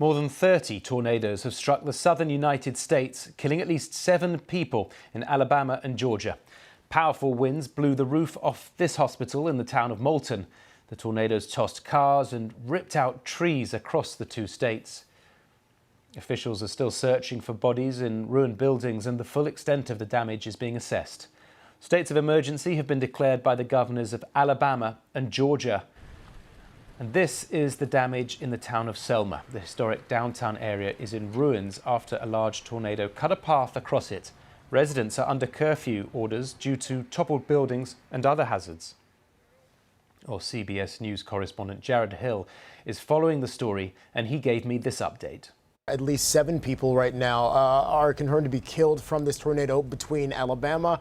More than 30 tornadoes have struck the southern United States, killing at least 7 people in Alabama and Georgia. Powerful winds blew the roof off this hospital in the town of Moulton. The tornadoes tossed cars and ripped out trees across the two states. Officials are still searching for bodies in ruined buildings, and the full extent of the damage is being assessed. States of emergency have been declared by the governors of Alabama and Georgia. And this is the damage in the town of Selma. The historic downtown area is in ruins after a large tornado cut a path across it. Residents are under curfew orders due to toppled buildings and other hazards. CBS News correspondent Jared Hill is following the story, and he gave me this update. At least 7 people right now are confirmed to be killed from this tornado between Alabama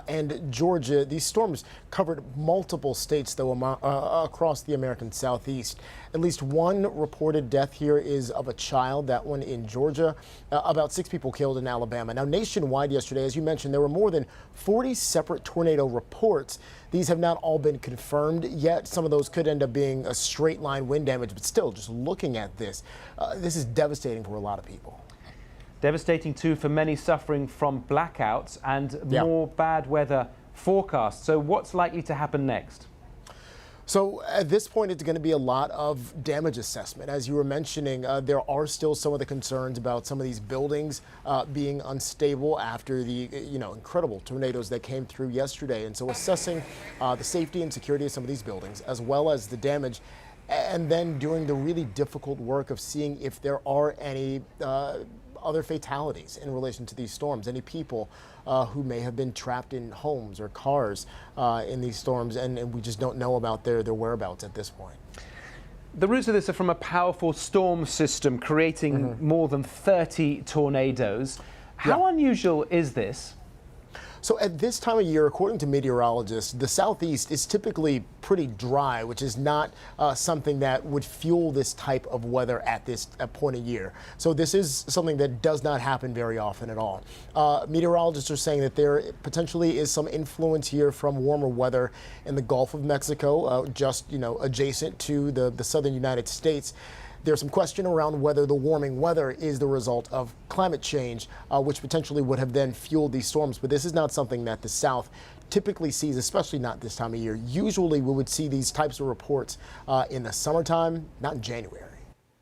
and Georgia. These storms covered multiple states, though, across the American Southeast. At least one reported death here is of a child, that one in Georgia. About 6 people killed in Alabama. Now, nationwide yesterday, as you mentioned, there were more than 40 separate tornado reports. These have not all been confirmed yet. Some of those could end up being a straight line wind damage, but still, just looking at this, this is devastating for a lot of people. Devastating too for many suffering from blackouts and more bad weather forecasts. So what's likely to happen next? So at this point, it's going to be a lot of damage assessment. As you were mentioning, there are still some of the concerns about some of these buildings being unstable after the incredible tornadoes that came through yesterday. And so assessing the safety and security of some of these buildings, as well as the damage, and then doing the really difficult work of seeing if there are any other fatalities in relation to these storms, any people who may have been trapped in homes or cars in these storms, and we just don't know about their whereabouts at this point. The roots of this are from a powerful storm system creating more than 30 tornadoes. How unusual is this? So at this time of year, according to meteorologists, the southeast is typically pretty dry, which is not something that would fuel this type of weather at this point of year. So this is something that does not happen very often at all. Meteorologists are saying that there potentially is some influence here from warmer weather in the Gulf of Mexico, just adjacent to the southern United States. There's some question around whether the warming weather is the result of climate change, which potentially would have then fueled these storms. But this is not something that the South typically sees, especially not this time of year. Usually we would see these types of reports in the summertime, not in January.